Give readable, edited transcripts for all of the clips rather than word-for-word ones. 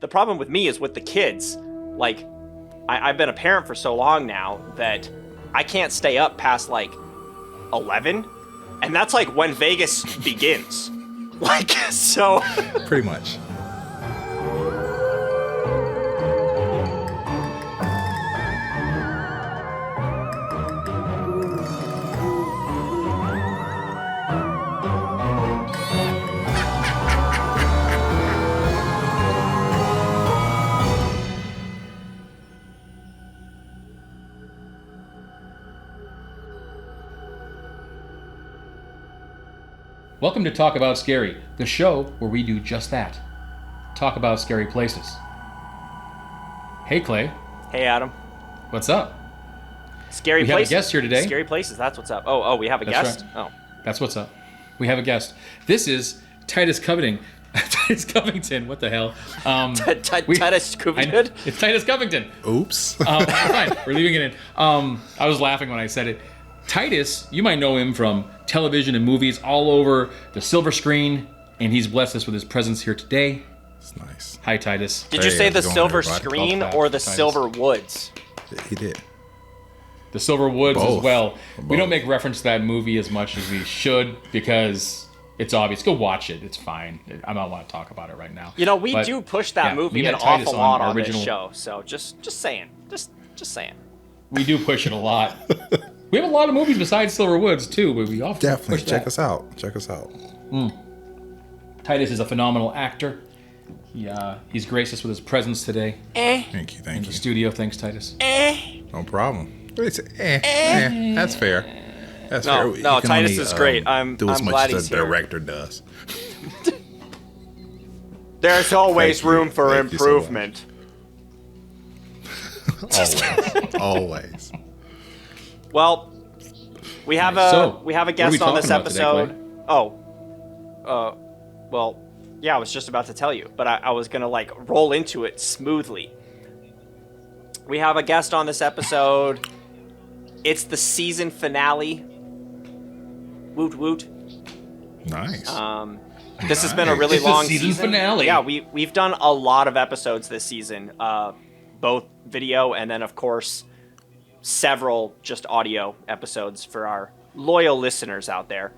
the problem with me is with the kids. Like, I've been a parent for so long now that I can't stay up past like 11, and that's like when Vegas begins. Like, so. Pretty much. Welcome to Talk About Scary, the show where we do just that. Talk about scary places. Hey, Clay. Hey, Adam. What's up? Scary places. We have a guest here today. Scary places, that's what's up. Oh, we have a guest? Right. Oh. That's what's up. We have a guest. This is Titus Covington. Titus Covington, what the hell? Titus Covington? It's Titus Covington. Oops. Fine, we're leaving it in. I was laughing when I said it. Titus, you might know him from television and movies all over the silver screen, and he's blessed us with his presence here today. It's nice. Hi, Titus. Did you say the silver everybody? screen or the Titus. silver woods? He did. The Silver Woods Both. as well. We Both. don't make reference to that movie as much as we should because it's obvious. Go watch it. It's fine. I don't want to talk about it right now. You know, we But, do push that yeah, movie we an met Titus awful lot our on original- this show. So just saying. Just saying. We do push it a lot. We have a lot of movies besides Silver Woods too, but we often Definitely push check that. us out. Check us out. Titus is a phenomenal actor. He's graced us with his presence today Thank you. in Thank the you. studio. Thanks, Titus. No problem. It's, that's fair. That's No, fair. no, You can Titus only, is great. I'm do as much glad as he's the here. director does. There's always Thank you. room for Thank you so much. improvement. Always. Well, we have Nice. a So, we have a what are we guest on this talking about today, episode. Well, yeah, I was just about to tell you, but I was gonna like roll into it smoothly. We have a guest on this episode. It's the season finale. Woot woot. Nice. This has been a really It's the long season finale. Yeah, we've done a lot of episodes this season, both video and then of course several just audio episodes for our loyal listeners out there.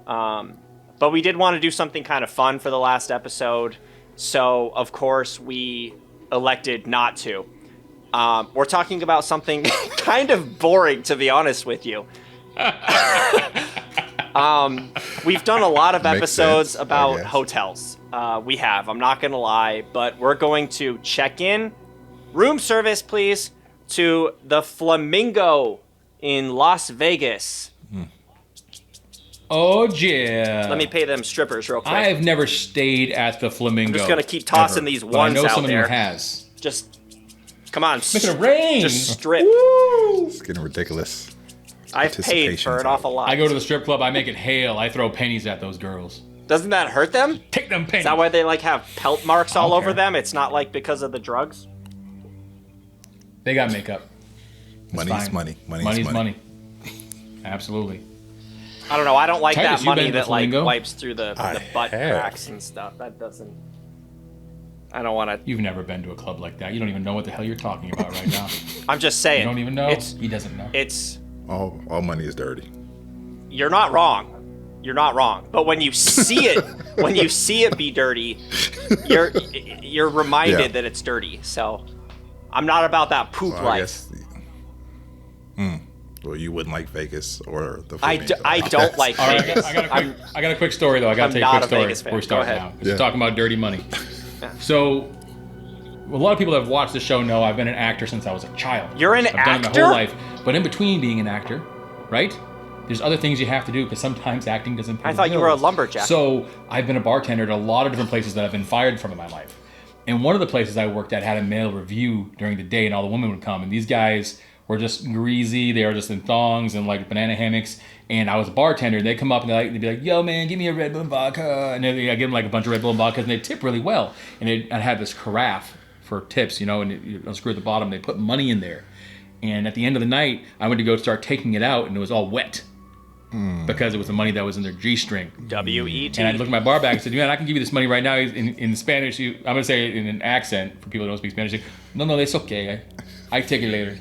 But we did want to do something kind of fun for the last episode, so of course we elected not to. We're talking about something kind of boring, to be honest with you. We've done a lot of Makes episodes sense, I about guess. hotels. We have, I'm not going to lie, but we're going to check in, room service please, to the Flamingo in Las Vegas. Oh yeah. Let me pay them strippers real quick. I've never stayed at the Flamingo. I'm just gonna keep tossing these but I ones know out someone there. who has. Just, come on. Make it rain. Just strip. It's getting ridiculous. I've paid for an awful lot. I go to the strip club. I make it hail. I throw pennies at those girls. Doesn't that hurt them? Take them pennies. Is that why they like have pelt marks all don't over care. them? It's not like because of the drugs? They got makeup. Money's fine. money. Money's money. Absolutely. I don't know. I don't like Titus, that you been money to the that like Flamingo? wipes through the I butt have. cracks and stuff. That doesn't. I don't want to. You've never been to a club like that. You don't even know what the hell you're talking about right now. I'm just saying. You don't even know. It's. He doesn't know. It's. All money is dirty. You're not wrong. You're not wrong. But when you see it, when you see it be dirty, you're reminded Yeah. that it's dirty. So, I'm not about that poop Well, I life. guess. Well, you wouldn't like Vegas or the I Flamingo. don't like All right, Vegas. I got a quick story though. I got I'm to tell you a not quick a story Vegas fan. before we Go start ahead. now. 'cause Yeah. We're talking about dirty money. Yeah. So, a lot of people that have watched the show know I've been an actor since I was a child. You're an I've done it my actor? whole life. But in between being an actor, right? There's other things you have to do because sometimes acting doesn't pay I the thought you were a bills. lumberjack. So I've been a bartender at a lot of different places that I've been fired from in my life. And one of the places I worked at had a male review during the day, and all the women would come. And these guys were just greasy. They were just in thongs and like banana hammocks. And I was a bartender. They'd come up and they'd be like, "Yo, man, give me a Red Bull and vodka." And I'd give them like a bunch of Red Bull and vodkas, and they'd tip really well. And I'd have this carafe for tips, you know, and it screw at the bottom. They put money in there. And at the end of the night, I went to go start taking it out, and it was all wet. because it was the money that was in their G-string. WET. And I looked at my bar back and said, man, I can give you this money right now in Spanish. I'm going to say it in an accent for people who don't speak Spanish. No, it's okay. I take it later.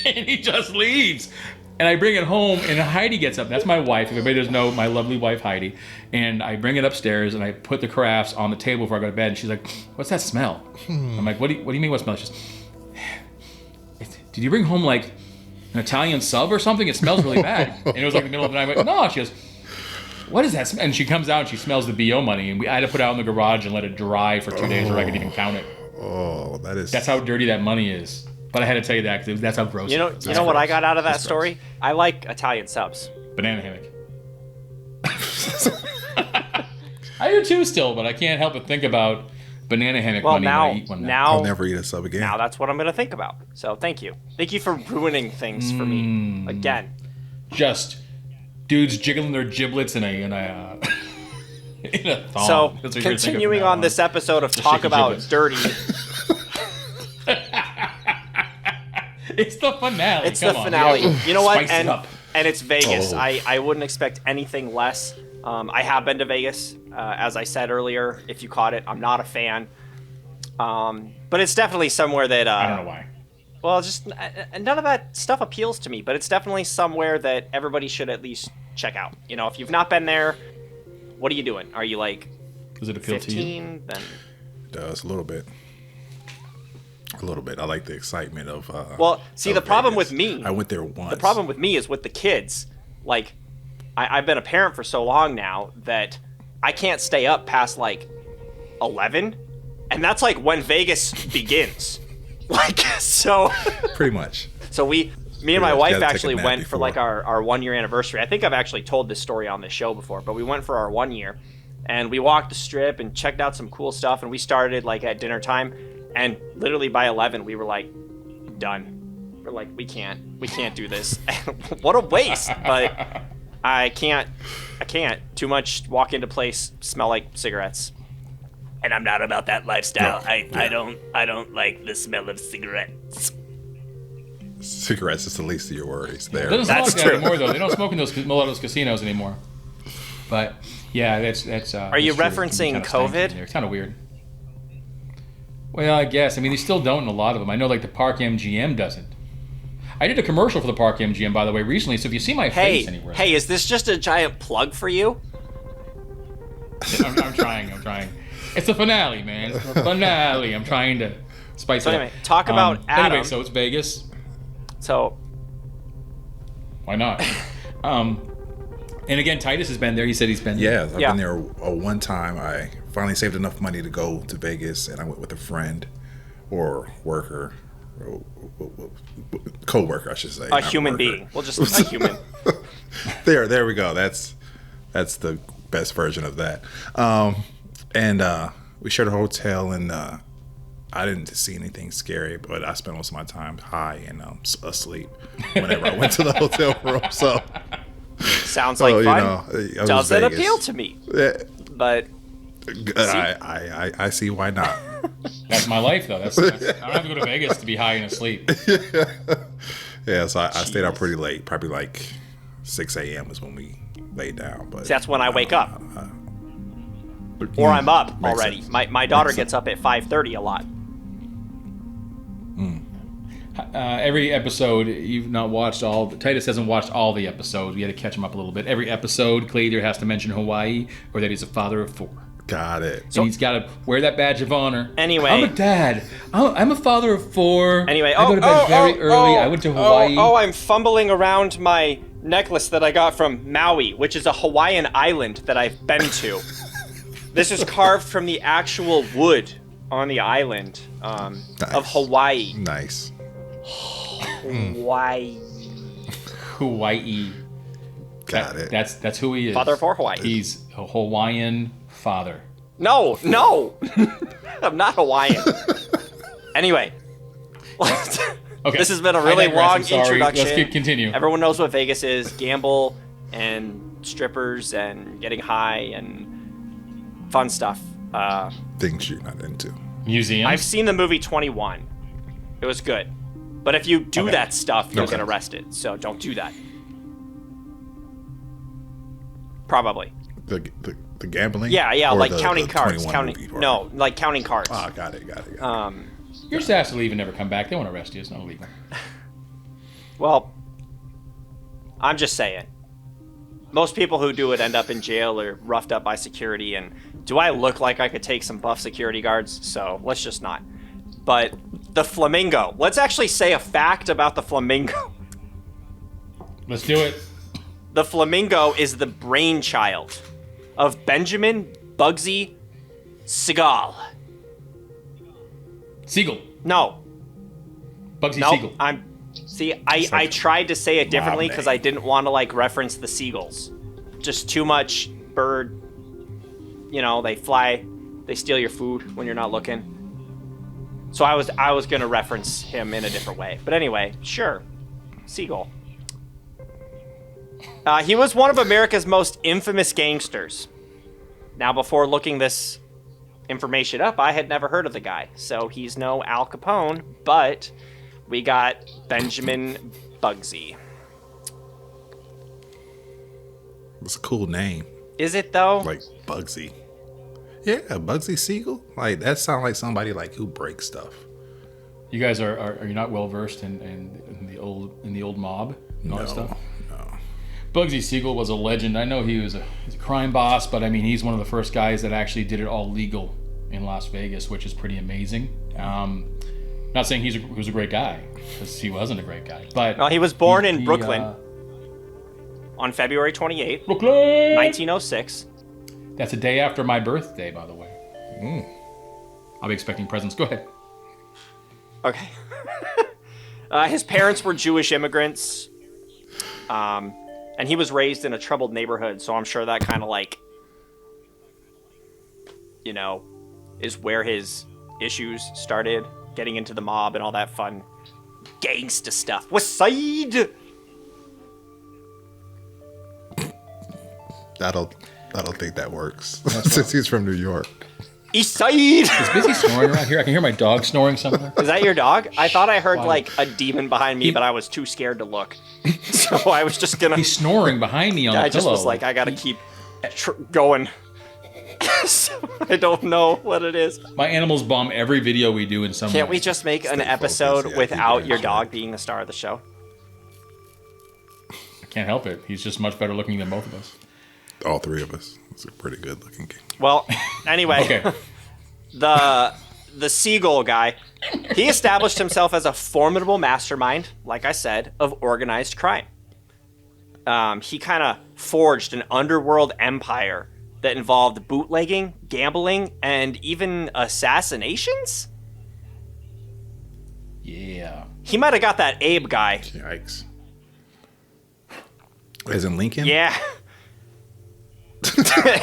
And he just leaves. And I bring it home, and Heidi gets up. That's my wife. If anybody doesn't know, my lovely wife, Heidi. And I bring it upstairs, and I put the crafts on the table before I go to bed. And she's like, what's that smell? I'm like, what do you mean what smell? She goes, did you bring home, like, an Italian sub or something? It smells really bad. And it was like the middle of the night. I went, no. She goes, what is that smell? And she comes out, and she smells the BO money. And I had to put it out in the garage and let it dry for 2 days, or I could even count it. Oh, that's how dirty that money is. But I had to tell you that because that's how gross it is. You know what I got out of that story? I like Italian subs. Banana hammock. I do too still, but I can't help but think about banana hammock money when I eat one now. I'll never eat a sub again. Now that's what I'm going to think about. So thank you. Thank you for ruining things for me again. Just dudes jiggling their giblets in a in a thong. So That's what you're continuing on this episode of Talk About giblets. Dirty. It's the finale. It's the finale. You know what? Spice it up. And it's Vegas. Oh. I wouldn't expect anything less. I have been to Vegas, as I said earlier. If you caught it, I'm not a fan. But it's definitely somewhere that I don't know why. well, just none of that stuff appeals to me. But it's definitely somewhere that everybody should at least check out. You know, if you've not been there, what are you doing? Are you like Does it appeal to you? 15? Then It does a little bit. A little bit. I like the excitement of. well, see, of the problem Vegas. with me. I went there once. The problem with me is with the kids. Like, I've been a parent for so long now that I can't stay up past like 11, and that's like when Vegas begins. Like, so. Pretty much. So me and my much. wife Gotta take a actually nap went for before. like our 1 year anniversary. I think I've actually told this story on this show before, but we went for our 1 year, and we walked the strip and checked out some cool stuff, and we started like at dinner time, and literally by 11 we were like done. We're like, we can't do this. What a waste. But I can't. Too much walk into place, smell like cigarettes. And I'm not about that lifestyle. No, I don't like the smell of cigarettes. Cigarettes is the least of your worries there. It doesn't That's smoke that true. anymore though. They don't smoke in a lot of those casinos anymore. But yeah, that's. Are you that's true. It can be referencing kinda stanky COVID? in there. It's kind of weird. Well, I guess. I mean, they still don't in a lot of them. I know like the Park MGM doesn't. I did a commercial for the Park MGM, by the way, recently. So if you see my face anywhere, Hey, is this just a giant plug for you? I'm trying. It's the finale, man. It's the finale. I'm trying to spice So it anyway, up. talk about Adam. Anyway, so it's Vegas. So Why not? And again, Titus has been there. He said he's been there. Yeah, I've Yeah. been there one time. I finally saved enough money to go to Vegas, and I went with a friend or worker, or co-worker, I should say. a not human worker. being. Well, just a human. There we go. That's the best version of that. And we shared a hotel, and I didn't see anything scary, but I spent most of my time high and asleep whenever I went to the hotel room. So Sounds like fun. it was Doesn't Vegas. appeal to me. Yeah, But I see why not. That's my life, though. That's I don't have to go to Vegas to be high and asleep. Yeah, so I stayed out pretty late, probably like 6 a.m. is when we laid down. But that's when I wake up. Or I'm up Makes already. sense. My daughter Makes gets up at 5:30 a lot. Every episode you've not watched all. Titus hasn't watched all the episodes. We had to catch him up a little bit. Every episode, Clay either has to mention Hawaii or that he's a father of 4. Got it. And he's got to wear that badge of honor. Anyway. I'm a dad. I'm a father of 4. Anyway, I go to bed very early. I went to Hawaii. I'm fumbling around my necklace that I got from Maui, which is a Hawaiian island that I've been to. This is carved from the actual wood on the island of Hawaii. Nice. Hawaii. Hawaii. Got it. That's who he is. Father for Hawaii. He's a Hawaiian father. No. I'm not Hawaiian. Anyway. Okay. This has been a I really digress. long I'm sorry. introduction. Let's continue. Everyone knows what Vegas is. Gamble and strippers and getting high and fun stuff. Things you're not into. Museums. I've seen the movie 21. It was good. But if you do Okay. that stuff, you'll Okay. get arrested. So don't do that. Probably. The gambling? Yeah, Or like the counting cards. 21 movie part? No, like counting cards. Oh, got it. You're just asked to leave and never come back. They won't arrest you. It's not illegal. Well, I'm just saying. Most people who do it end up in jail or roughed up by security, and do I look like I could take some buff security guards? So let's just not. But the Flamingo. Let's actually say a fact about the Flamingo. Let's do it. The Flamingo is the brainchild of Benjamin Bugsy Siegel. Siegel. No. Bugsy No, Siegel. I tried to say it differently because I name. didn't want to like reference the seagulls. Just too much bird. You know, they fly, they steal your food when you're not looking. So I was gonna reference him in a different way. But anyway, sure, Siegel. He was one of America's most infamous gangsters. Now, before looking this information up, I had never heard of the guy. So he's no Al Capone, but we got Benjamin Bugsy. It's a cool name. Is it though? Like Bugsy. Yeah, Bugsy Siegel. Like that sounds like somebody like who breaks stuff. You guys are you not well versed in the old mob and all that stuff? No. Bugsy Siegel was a legend. I know he's a crime boss, but I mean he's one of the first guys that actually did it all legal in Las Vegas, which is pretty amazing. Not saying he was a great guy, because he wasn't a great guy. But Well, he was born in Brooklyn on February 28th, Brooklyn. 1906. That's a day after my birthday, by the way. I'll be expecting presents. Go ahead. Okay. His parents were Jewish immigrants. And he was raised in a troubled neighborhood, so I'm sure that kind of like, you know, is where his issues started, getting into the mob and all that fun gangsta stuff. West Side! I don't think that works. Since he's from New York. East Side! Is Busy snoring around here? I can hear my dog snoring somewhere. Is that your dog? I thought I heard Why? like a demon behind me, but I was too scared to look. So I was just gonna... He's snoring behind me on the I pillow. just was like, I gotta keep going. So I don't know what it is. My animals bomb every video we do in some Can't way. we just make an Stay episode focused, yeah, without keep it your in dog check. being the star of the show? I can't help it. He's just much better looking than both of us. All three of us. It's a pretty good looking game. Well, anyway, Okay. the Siegel guy, he established himself as a formidable mastermind, like I said, of organized crime. He kind of forged an underworld empire that involved bootlegging, gambling, and even assassinations? Yeah. He might have got that Abe guy. Yikes. As in Lincoln? Yeah.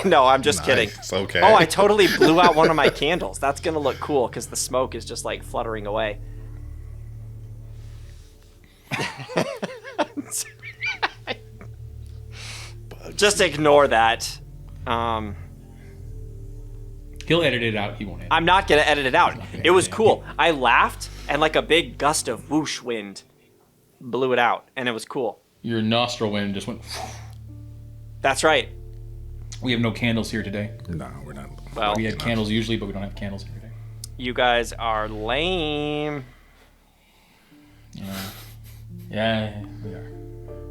No, I'm just kidding. Nice, okay. Oh, I totally blew out one of my candles. That's going to look cool because the smoke is just like fluttering away. Just ignore that. He'll edit it out. He won't edit it. I'm not going to edit it out. Okay, It was yeah. cool. I laughed and like a big gust of whoosh wind blew it out and it was cool. Your nostril wind just went... That's right. We have no candles here today. No, we're not. Well, We had candles usually, but we don't have candles here today. you guys are lame. Yeah, we are.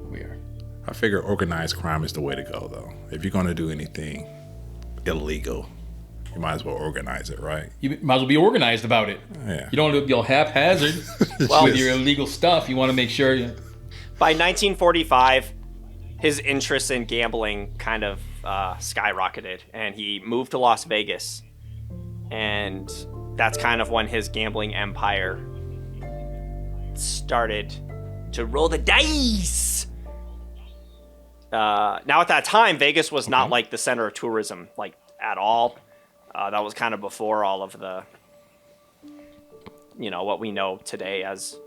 We are. I figure organized crime is the way to go, though. If you're going to do anything illegal, you might as well organize it, right? You might as well be organized about it. Yeah. You don't want to be all haphazard with your illegal stuff. You want to make sure you... By 1945, his interest in gambling kind of skyrocketed, and he moved to Las Vegas. And that's kind of when his gambling empire started to roll the dice. Now, at that time, Vegas was not like the center of tourism, like at all. That was kind of before all of the, you know, what we know today as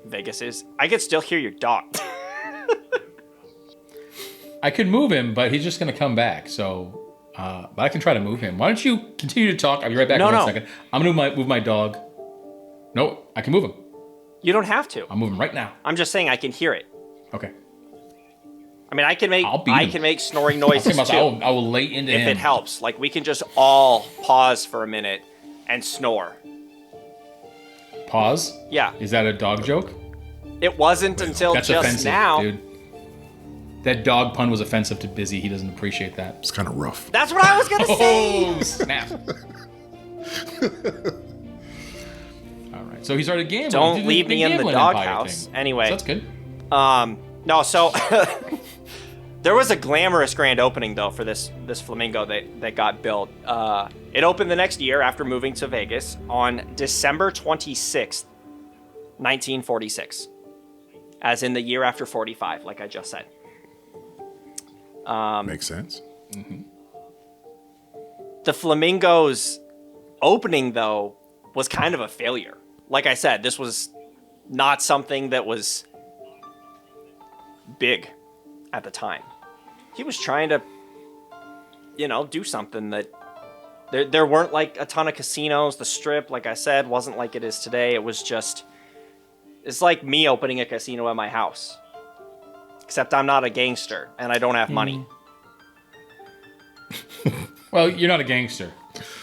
Vegas is. I could still hear your dog. I could move him, but he's just going to come back. So, but I can try to move him. Why don't you continue to talk? I'll be right back in one second. I'm going to move my dog. No, I can move him. You don't have to. I'll move him right now. I'm just saying I can hear it. Okay. I mean, I can make snoring I'll noises tell too. you what, I will lay into if him. it helps. Like, we can just all pause for a minute and snore. Pause? Yeah. Is that a dog joke? It wasn't until That's just offensive, now. dude. That dog pun was offensive to Busy. He doesn't appreciate that. It's kind of rough. That's what I was gonna say. Oh, snap. All right. So he started gambling. Don't leave me in the gambling doghouse. thing. Anyway. So that's good. No, so there was a glamorous grand opening though for this Flamingo that got built. It opened the next year after moving to Vegas on December 26th, 1946. As in the year after 45, like I just said. Makes sense. The Flamingo's opening, though, was kind of a failure. Like I said, this was not something that was big at the time. He was trying to, do something that... There weren't, like, a ton of casinos. The Strip, like I said, wasn't like it is today. It was just... It's like me opening a casino at my house. Except I'm not a gangster, and I don't have money. Well, you're not a gangster.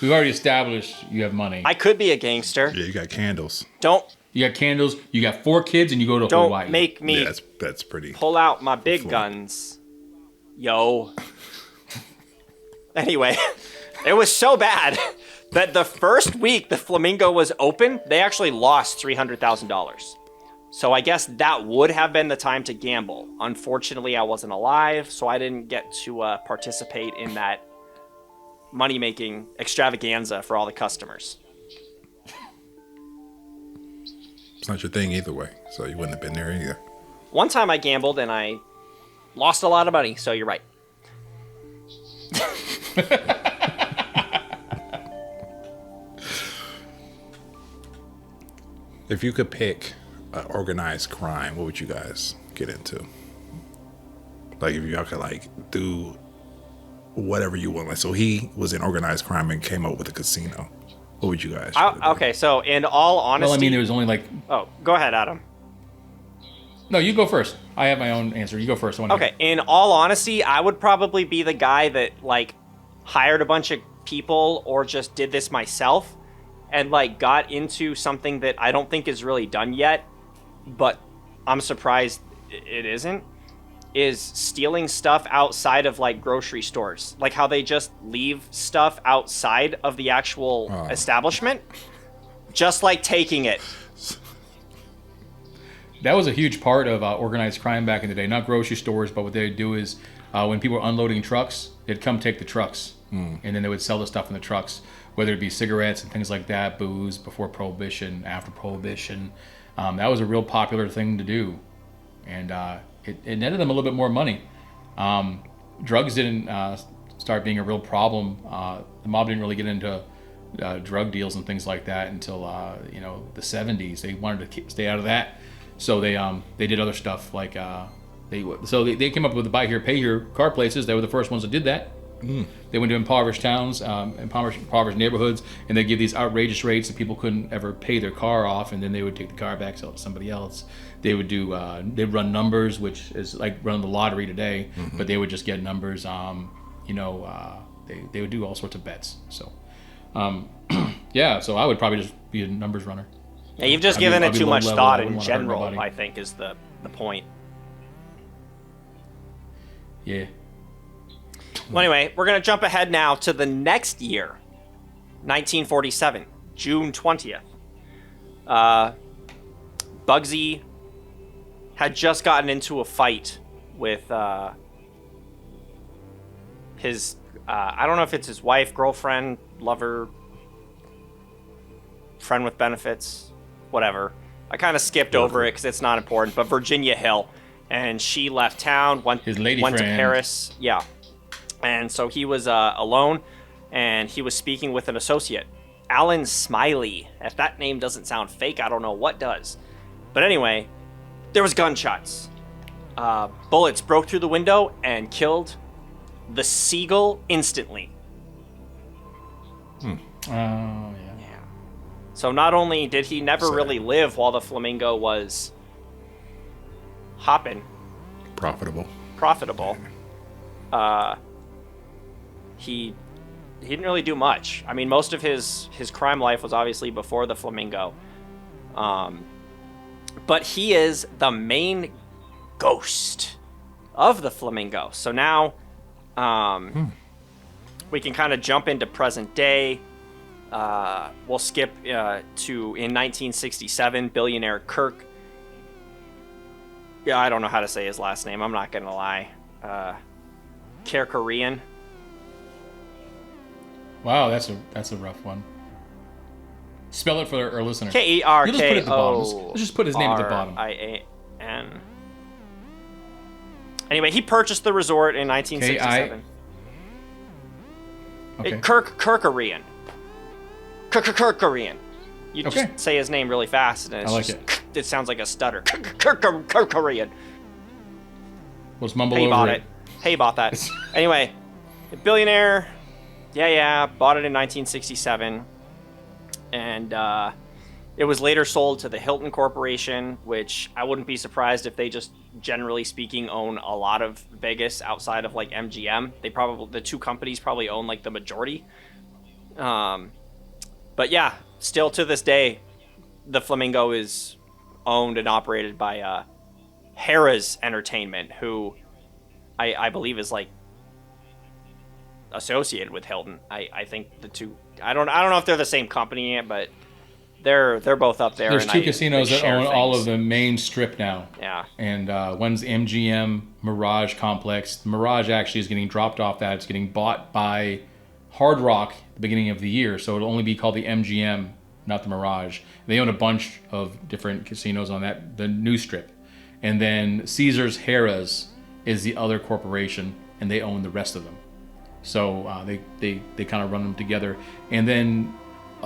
We've already established you have money. I could be a gangster. Yeah, you got candles. You got candles. You got 4 kids, and you go to Don't Hawaii. make me Yeah, that's pretty. pull out my big guns. Yo. Anyway, it was so bad that the first week the Flamingo was open, they actually lost $300,000. So I guess that would have been the time to gamble. Unfortunately, I wasn't alive, so I didn't get to participate in that money-making extravaganza for all the customers. It's not your thing either way, so you wouldn't have been there either. One time I gambled and I lost a lot of money, so you're right. If you could pick organized crime, what would you guys get into? Like, if y'all could, like, do whatever you want. Like, so he was in organized crime and came up with a casino. What would you guys do? Okay, so in all honesty... Well, I mean, there was only like... Oh, go ahead, Adam. No, you go first. I have my own answer. You go first. Okay, in all honesty, I would probably be the guy that, like, hired a bunch of people or just did this myself and, like, got into something that I don't think is really done yet, but I'm surprised it isn't, is stealing stuff outside of, like, grocery stores. Like how they just leave stuff outside of the actual establishment, just, like, taking it. That was a huge part of organized crime back in the day. Not grocery stores, but what they'd do is when people were unloading trucks, they'd come take the trucks. And then they would sell the stuff in the trucks, whether it be cigarettes and things like that, booze, before Prohibition, after Prohibition. That was a real popular thing to do. And it netted them a little bit more money. Drugs didn't start being a real problem. The mob didn't really get into drug deals and things like that until the 70s. They wanted to stay out of that. So they did other stuff like they came up with the buy here, pay here car places. They were the first ones that did that. They went to impoverished towns, impoverished neighborhoods, and they give these outrageous rates that people couldn't ever pay their car off, and then they would take the car back, sell it to somebody else. They would do they'd run numbers, which is like running the lottery today, but they would just get numbers. They would do all sorts of bets. So yeah, so I would probably just be a numbers runner. Yeah, you've just given it too much thought in general, I think, is the point. Yeah. Well, anyway, we're going to jump ahead now to the next year, 1947, June 20th. Bugsy had just gotten into a fight with his, I don't know if it's his wife, girlfriend, lover, friend with benefits, whatever. I kind of skipped over it because it's not important, but Virginia Hill. And she left town, went to Paris. Yeah. And so he was alone, and he was speaking with an associate, Alan Smiley. If that name doesn't sound fake, I don't know what does. But anyway, there was gunshots. Bullets broke through the window and killed the Siegel instantly. Oh, yeah. So not only did he never really live while the Flamingo was hopping. Profitable. profitable, he didn't really do much. I mean, most of his crime life was obviously before the Flamingo. But he is the main ghost of the Flamingo. So now we can kind of jump into present day. We'll skip to in 1967, billionaire Kirk. Yeah, I don't know how to say his last name. I'm not going to lie. Kerkorian. Wow, that's a rough one. Spell it for our listener. Kerko. Let's put it at the bottom. Let's just put his name at the bottom. Rian. Anyway, he purchased the resort in 1967. Okay. Kerkorian. Kerkorian. You Okay. just say his name really fast, and it's I like just, it sounds like a stutter. Kerkorian. Let's mumble Hey, over bought it. it. Hey, bought that. Anyway, a billionaire. Yeah, bought it in 1967. And it was later sold to the Hilton Corporation, which I wouldn't be surprised if they just, generally speaking, own a lot of Vegas outside of like MGM. The two companies probably own like the majority. But yeah, still to this day, the Flamingo is owned and operated by Harrah's Entertainment, who I believe is like associated with Hilton. I think the two. I don't know if they're the same company yet, but they're both up there. There's and two casinos that share own all things. of the main strip now. Yeah. And one's MGM Mirage Complex. The Mirage actually is getting dropped off that. It's getting bought by Hard Rock at the beginning of the year, so it'll only be called the MGM, not the Mirage. They own a bunch of different casinos on the new strip. And then Caesars Harrah's is the other corporation, and they own the rest of them. So they kind of run them together. And then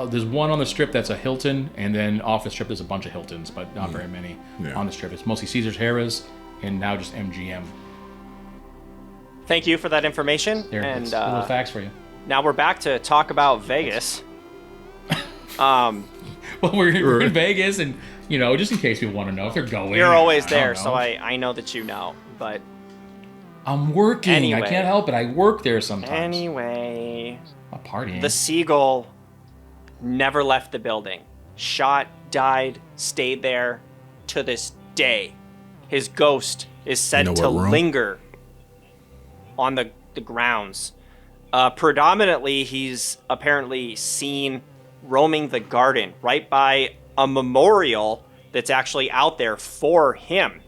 there's one on the strip that's a Hilton, and then off the strip there's a bunch of Hiltons, but not very many on the strip. It's mostly Caesars Harrah's, and now just MGM. Thank you for that information. There, and it's little facts for you. now we're back to talk about Vegas. Well, we're in Vegas, and just in case people want to know if they're going. You're always I don't there, know. so I know that you know. But I'm working. Anyway. I can't help it. I work there sometimes. anyway, I'm partying. the Siegel never left the building. Shot, died, stayed there to this day. His ghost is said You know to what room? linger on the grounds. Predominantly, he's apparently seen roaming the garden right by a memorial that's actually out there for him.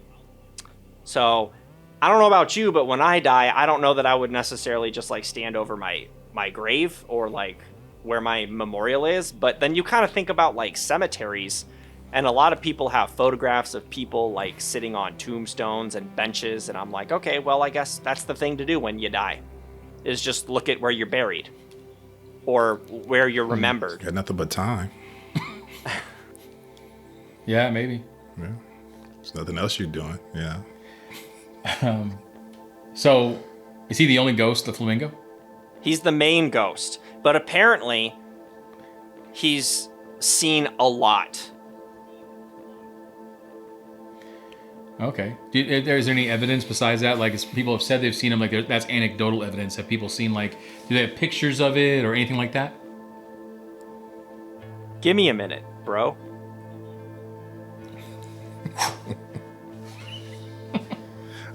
So, I don't know about you, but when I die, I don't know that I would necessarily just like stand over my grave or like where my memorial is. But then you kind of think about like cemeteries, and a lot of people have photographs of people like sitting on tombstones and benches, and I'm like, okay, well, I guess that's the thing to do when you die, is just look at where you're buried or where you're remembered. Got nothing but time. Yeah, maybe. Yeah. There's nothing else you're doing. Yeah. So, is he the only ghost, the Flamingo? He's the main ghost, but apparently he's seen a lot. Okay. Is there any evidence besides that? Like, people have said they've seen him. Like, that's anecdotal evidence. Have people seen, like, do they have pictures of it or anything like that? Give me a minute, bro.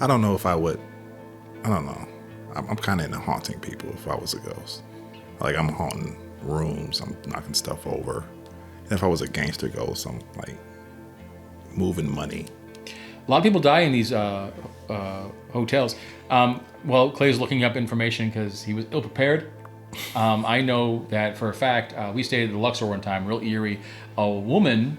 I don't know if I would. I don't know. I'm kind of into haunting people if I was a ghost. Like, I'm haunting rooms. I'm knocking stuff over. And if I was a gangster ghost, I'm like moving money. A lot of people die in these hotels. Well, Clay's looking up information because he was ill-prepared. I know that for a fact. We stayed at the Luxor one time, real eerie. A woman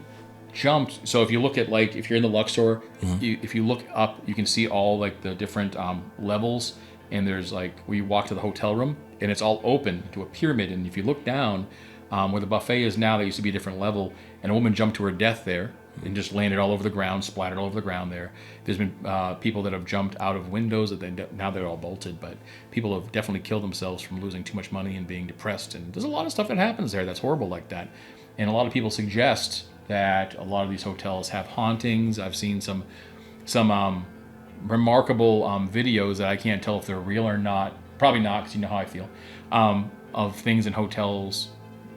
jumped. So if you look at, like, if you're in the Luxor, if you look up, you can see all, like, the different levels. And there's, like, where you walk to the hotel room, and it's all open to a pyramid. And if you look down, where the buffet is now, there used to be a different level. And a woman jumped to her death there and just landed all over the ground, splattered all over the ground there. There's been people that have jumped out of windows that now they're all bolted, but people have definitely killed themselves from losing too much money and being depressed. And there's a lot of stuff that happens there that's horrible like that. And a lot of people suggest that a lot of these hotels have hauntings. I've seen some remarkable videos that I can't tell if they're real or not. Probably not, because you know how I feel. Of things in hotels,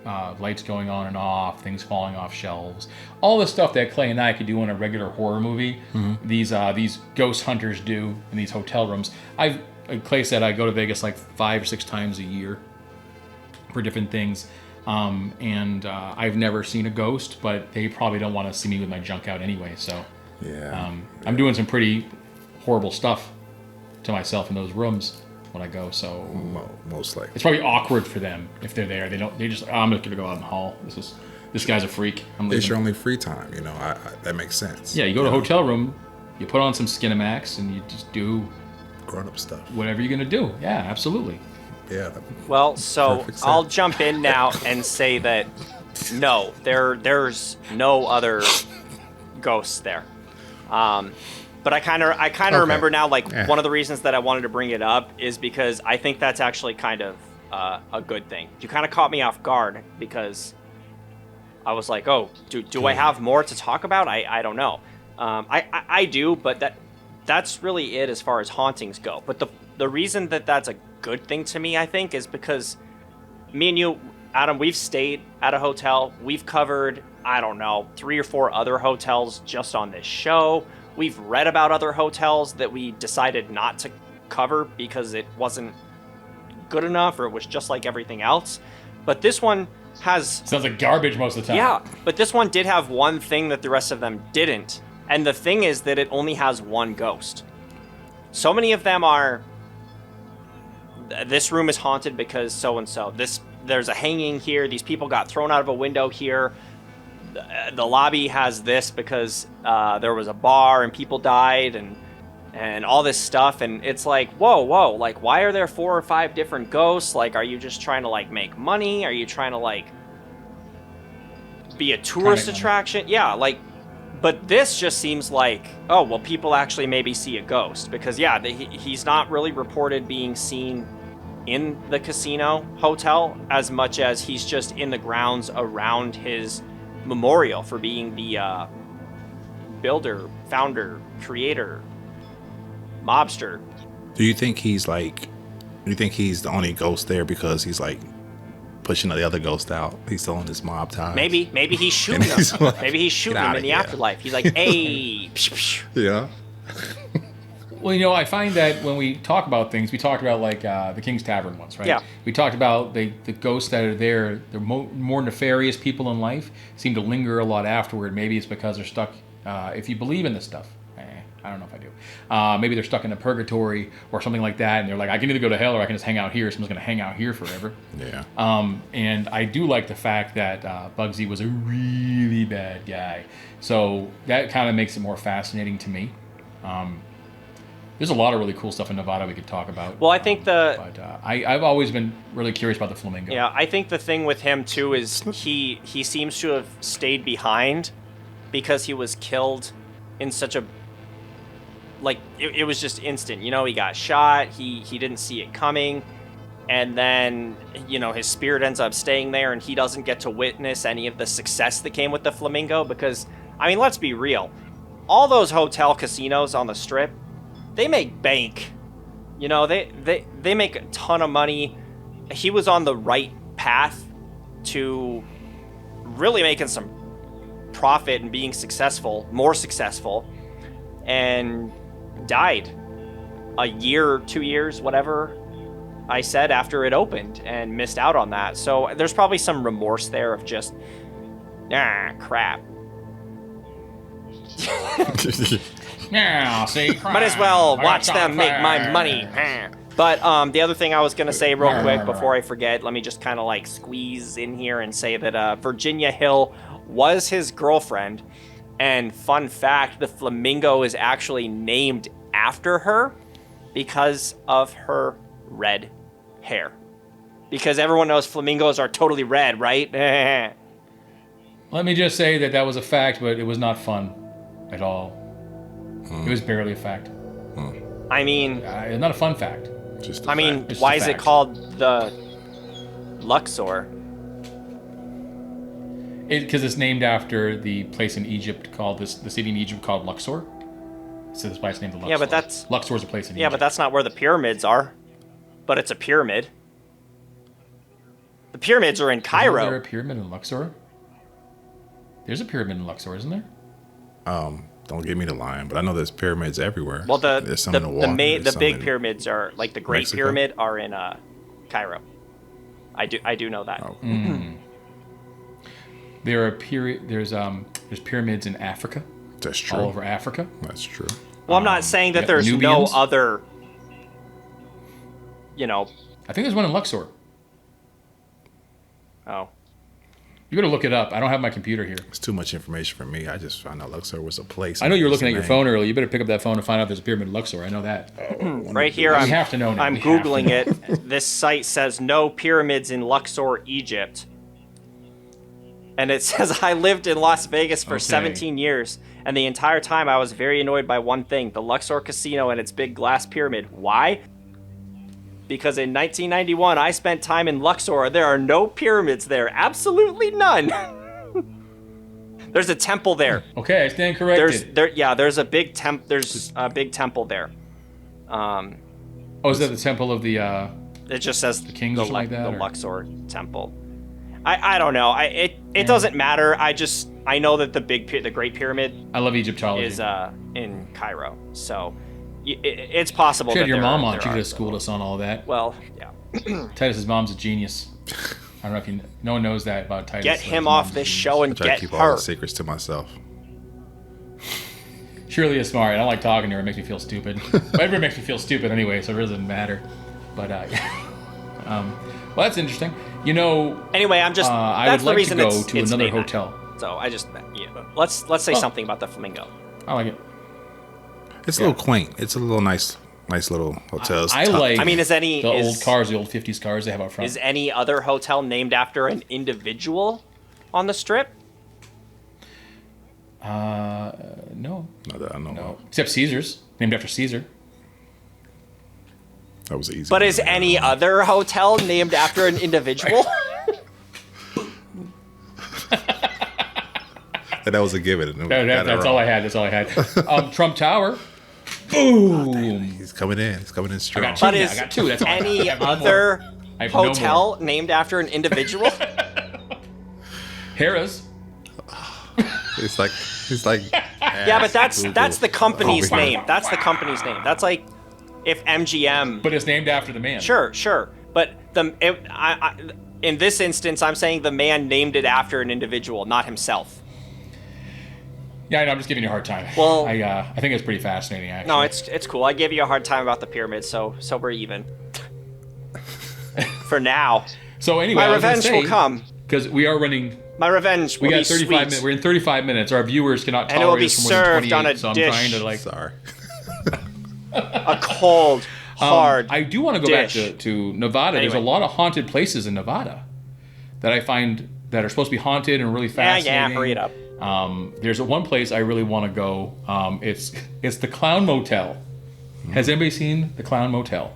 lights going on and off, things falling off shelves, all the stuff that Clay and I could do in a regular horror movie. These ghost hunters do in these hotel rooms. Like Clay said, I go to Vegas like 5 or 6 times a year for different things. And I've never seen a ghost, but they probably don't want to see me with my junk out anyway. So I'm doing some pretty horrible stuff to myself in those rooms when I go. So most likely it's probably awkward for them if they're there. They just I'm just gonna go out in the hall. This guy's a freak. I'm leaving. It's your only free time, you know. That makes sense. Yeah, you go to a hotel room, you put on some Skinamax, and you just do grown-up stuff. Whatever you're gonna do. Yeah, absolutely. Yeah. Well, so I'll jump in now and say that no, there's no other ghosts there. But I kind of remember now, like, one of the reasons that I wanted to bring it up is because I think that's actually kind of a good thing. You kind of caught me off guard because I was like, oh, do I have more to talk about? I don't know. I do, but that's really it as far as hauntings go. But the reason that that's a good thing to me, I think, is because me and you, Adam, we've stayed at a hotel. We've covered, I don't know, 3 or 4 other hotels just on this show. We've read about other hotels that we decided not to cover because it wasn't good enough or it was just like everything else. But this one has... Sounds like garbage most of the time. Yeah, but this one did have one thing that the rest of them didn't. And the thing is that it only has one ghost. So many of them are... This room is haunted because so-and-so. There's a hanging here. These people got thrown out of a window here. The lobby has this because there was a bar and people died and all this stuff. And it's like, whoa, like, why are there 4 or 5 different ghosts? Like, are you just trying to, like, make money? Are you trying to, like, be a tourist attraction? Yeah, like, but this just seems like, oh, well, people actually maybe see a ghost. Because, yeah, he's not really reported being seen in the casino hotel as much as he's just in the grounds around his memorial for being the builder, founder, creator, mobster. Do you think he's the only ghost there because he's like pushing the other ghost out? He's still on his mob ties. Maybe he's shooting them. Like, maybe he's shooting them in the afterlife. He's like, hey. Yeah. Well, you know, I find that when we talk about things, we talked about like the King's Tavern once, right? Yeah. We talked about the ghosts that are there. The more nefarious people in life seem to linger a lot afterward. Maybe it's because they're stuck. If you believe in this stuff, I don't know if I do. Maybe they're stuck in a purgatory or something like that, and they're like, I can either go to hell or I can just hang out here. Someone's going to hang out here forever. Yeah. And I do like the fact that Bugsy was a really bad guy. So that kind of makes it more fascinating to me. There's a lot of really cool stuff in Nevada we could talk about. Well, I think I've always been really curious about the Flamingo. Yeah, I think the thing with him too is he seems to have stayed behind because he was killed in such a, like, it was just instant. You know, he got shot. He didn't see it coming, and then, you know, his spirit ends up staying there, and he doesn't get to witness any of the success that came with the Flamingo. Because, I mean, let's be real, all those hotel casinos on the Strip, they make bank. You know, they make a ton of money. He was on the right path to really making some profit and being successful, more successful, and died a year, 2 years, whatever I said, after it opened, and missed out on that. So there's probably some remorse there of just, crap. Yeah, see, Might as well watch them make my money. But the other thing I was going to say real quick before I forget, let me just kind of like squeeze in here and say that Virginia Hill was his girlfriend. And fun fact, the Flamingo is actually named after her because of her red hair. Because everyone knows flamingos are totally red, right? Let me just say that was a fact, but it was not fun at all. It was barely a fact. I mean... it's not a fun fact. I mean, why is it called the Luxor? Because it's named after the place in Egypt called the city in Egypt called Luxor. So that's why it's named the Luxor. Yeah, but that's... Luxor's a place in Yeah, Egypt. but that's not where the pyramids are. But it's a pyramid. The pyramids are in Cairo. Is there a pyramid in Luxor? There's a pyramid in Luxor, isn't there? Don't give me the line, but I know there's pyramids everywhere. Well, there's some in the water. the big pyramids are, like the Great Mexico? Pyramid, are in Cairo. I do know that. Oh. There are there's pyramids in Africa. That's true. All over Africa. That's true. Well, I'm not saying that yeah, there's no Nubians. other, you know... I think there's one in Luxor. Oh. You gotta look it up. I don't have my computer here. It's too much information for me. I just found out Luxor was a place. I know you were It's looking a at your name. phone earlier. You better pick up that phone and find out if there's a pyramid in Luxor. I know that. Right here, We have to know now. I'm We have to Googling know. it. This site says no pyramids in Luxor, Egypt. And it says, I lived in Las Vegas for Okay. 17 years, and the entire time I was very annoyed by one thing, the Luxor Casino and its big glass pyramid. Why? Because in 1991, I spent time in Luxor. There are no pyramids there. Absolutely none. There's a temple there. Okay, I stand corrected. There's a big temple there. Oh, is that the temple of the... It just says kings or something like that, the or- Luxor temple. I don't know. It doesn't matter. I know that the Great Pyramid I love Egyptology. is in Cairo, so it's possible. She had that your there mom are- on. there She could are, have schooled us on all that. Well, yeah. Titus's mom's a genius. I don't know if no one knows that about Titus. Get but him his off mom's this a show I and try to get keep all her. the secrets to myself. genius. She really is smart. I don't like talking to her. It makes me feel stupid. But everybody makes me feel stupid anyway, so it really doesn't matter. But well, that's interesting. You know, Anyway, I'm just. I that's would like the reason to go it's, to it's another date night. hotel. So I just let's say something about the Flamingo. I like it. It's a little quaint. It's a little nice little hotel. It's I tough. like. I mean, is the old cars, the old '50s cars they have out front. Is any other hotel named after an individual on the strip? No, Not that I know no, of. except Caesar's, named after Caesar. That was easy. But is any other hotel named after an individual? That was a given. That's all I had. That's all I had. Trump Tower. Boom. He's coming in. He's coming in strong. got two. But Yeah, is I got two. That's all I any have. I have no other more. I have no hotel named after an individual? Harrah's. It's like. Yeah, but that's the company's Oh, name. That's the company's name. That's like if MGM. But it's named after the man. Sure. But in this instance, I'm saying the man named it after an individual, not himself. Yeah, I know, I'm just giving you a hard time. Well- I think it's pretty fascinating, actually. No, it's cool. I gave you a hard time about the pyramids, so we're even. For now, So anyway, my revenge will come. because we are running. My revenge will We be got 35 sweet. minutes. We're in 35 minutes. Our viewers cannot And it will tolerate be us for more than served on 28, a so I'm dish. trying to like. Sorry. A cold, hard. I do want to go dish. back to Nevada. There's a Anyway. lot of haunted places in Nevada that I find that are supposed to be haunted and really fascinating. hurry it up. There's one place I really want to go. It's the Clown Motel. Has anybody seen the Clown Motel?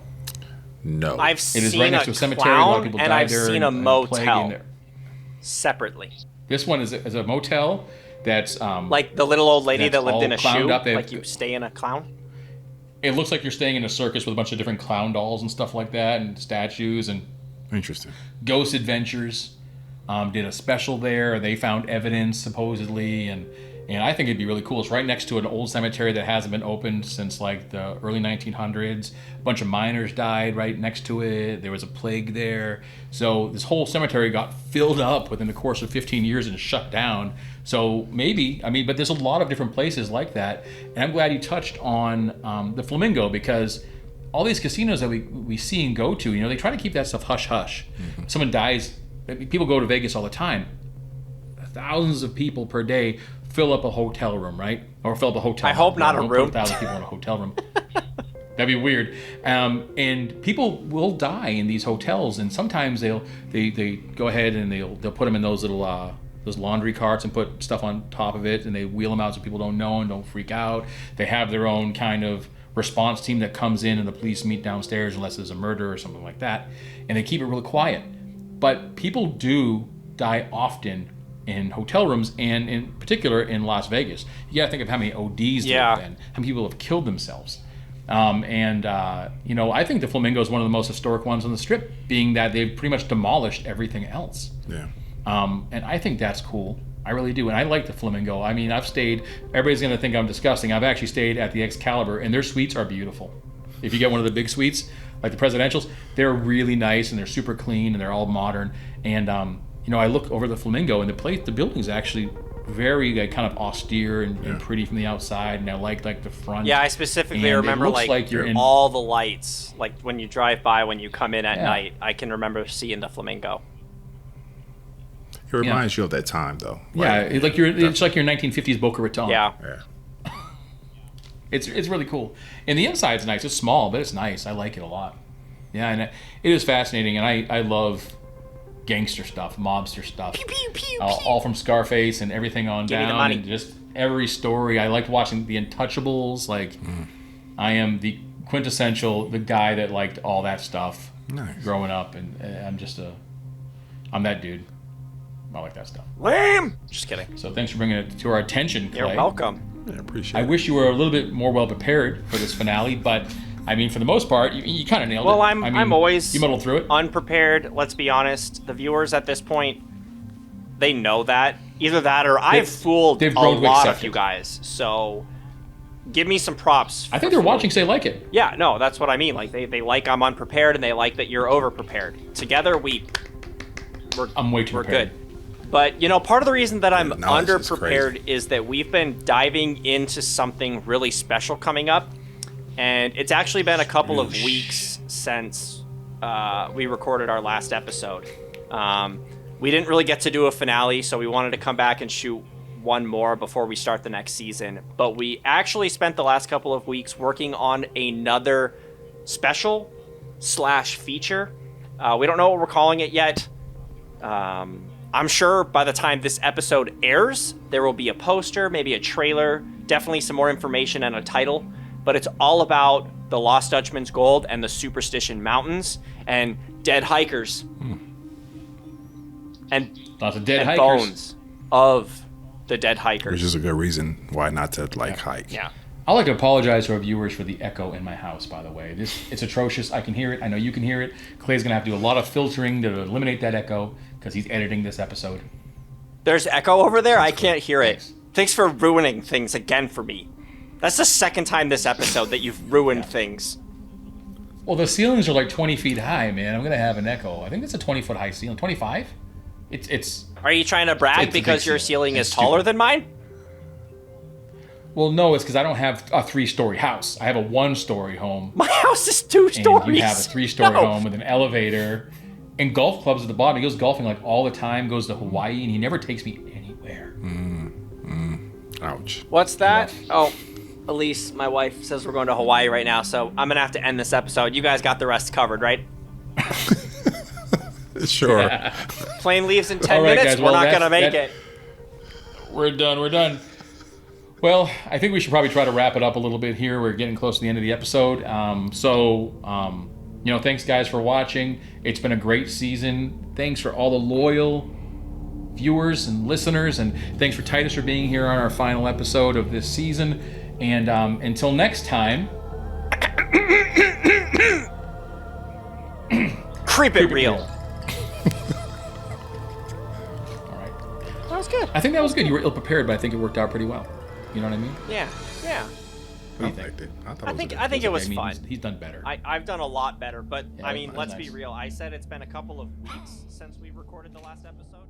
No. I've It seen is right next a to a cemetery. A lot of clown, people and died I've there. seen and a plague in motel there. separately. This one is a motel that's Like the little old lady That's that lived all in a clowned shoe. up. They have- Like you stay in a clown. it looks like you're staying in a circus with a bunch of different clown dolls and stuff like that, and statues and Interesting. Ghost Adventures. Did a special there. They found evidence supposedly, and I think it'd be really cool. It's right next to an old cemetery that hasn't been opened since like the early 1900s. A bunch of miners died right next to it. There was a plague there, so this whole cemetery got filled up within the course of 15 years and shut down. So maybe, but there's a lot of different places like that, and I'm glad you touched on the Flamingo, because all these casinos that we see and go to, they try to keep that stuff hush hush. If someone dies. People go to Vegas all the time. Thousands of people per day fill up a hotel room, right? Or fill up a hotel. I hope not a Don't room. Put 1,000 people in a hotel room. That'd be weird. And people will die in these hotels, and sometimes they go ahead and they'll put them in those little those laundry carts and put stuff on top of it, and they wheel them out so people don't know and don't freak out. They have their own kind of response team that comes in, and the police meet downstairs unless there's a murder or something like that, and they keep it really quiet. But people do die often in hotel rooms, and in particular in Las Vegas. You got to think of how many ODs there have been, how many people have killed themselves. You know, I think the Flamingo is one of the most historic ones on the Strip, being that they've pretty much demolished everything else. Yeah. And I think that's cool. I really do. And I like the Flamingo. I mean, I've stayed, everybody's going to think I'm disgusting. I've actually stayed at the Excalibur, and their suites are beautiful. If you get one of the big suites, like the presidentials, they're really nice, and they're super clean, and they're all modern. And, you know, I look over the Flamingo, and the building's actually very like, kind of austere and pretty from the outside, and I like the front. Yeah, I specifically remember like you're in all the lights, like when you drive by, when you come in at night. I can remember seeing the Flamingo. It reminds you of that time, though. Yeah, it's like your 1950s Boca Raton. Yeah. It's really cool, and the inside's nice. It's small, but it's nice. I like it a lot. Yeah, and it is fascinating, and I love gangster stuff, mobster stuff, pew, pew, pew, all from Scarface and everything on Give down, me the money. and just every story. I liked watching The Untouchables. Like, I am the quintessential the guy that liked all that stuff growing up, and I'm that dude. I like that stuff. Lame. Just kidding. So thanks for bringing it to our attention, Clay. You're welcome. Yeah, appreciate it. I wish you were a little bit more well prepared for this finale, but I mean, for the most part, you kind of nailed it. Well, I'm always you muddled through it. Unprepared. Let's be honest. The viewers at this point, they know that. Either that or I've fooled a lot of you guys. So give me some props. I think they're watching, so they like it. Yeah, no, that's what I mean. Like they like I'm unprepared, and they like that you're over-prepared. Together, I'm way too we're prepared. good. But, you know, part of the reason that I'm knowledge is underprepared is that we've been diving into something really special coming up. And it's actually been a couple of weeks since we recorded our last episode. We didn't really get to do a finale, so we wanted to come back and shoot one more before we start the next season. But we actually spent the last couple of weeks working on another special / feature. We don't know what we're calling it yet. I'm sure by the time this episode airs, there will be a poster, maybe a trailer, definitely some more information and a title. But it's all about the Lost Dutchman's Gold and the Superstition Mountains and dead hikers. And lots of dead hikers. Bones of the dead hikers. Which is a good reason why not to hike. Yeah. I'd like to apologize to our viewers for the echo in my house, by the way. It's atrocious. I can hear it. I know you can hear it. Clay's going to have to do a lot of filtering to eliminate that echo because he's editing this episode. There's echo over there? I can't hear it. Thanks for ruining things again for me. That's the second time this episode that you've ruined things. Well, the ceilings are like 20 feet high, man. I'm going to have an echo. I think it's a 20-foot high ceiling. 25? It's. Are you trying to brag because your ceiling is taller than mine? Well, no, it's because I don't have a 3-story house. I have a 1-story home. My house is 2 stories. And you have a 3-story home with an elevator and golf clubs at the bottom. He goes golfing like all the time, goes to Hawaii, and he never takes me anywhere. Ouch. What's that? Oh, Elise, my wife, says we're going to Hawaii right now, so I'm going to have to end this episode. You guys got the rest covered, right? Sure. Yeah. Plane leaves in 10 All right, minutes. guys, We're well, not going to make it. We're done. Well, I think we should probably try to wrap it up a little bit here. We're getting close to the end of the episode. You know, thanks guys for watching. It's been a great season. Thanks for all the loyal viewers and listeners, and thanks for Titus for being here on our final episode of this season. And until next time, Creep it real. All right. That was good. I think that was good. You were ill-prepared, but I think it worked out pretty well. You know what I mean? Yeah. I liked it. I think it was fun. He's done better. I've done a lot better, but Yeah, I mean, let's nice. be real. I said it's been a couple of weeks since we recorded the last episode.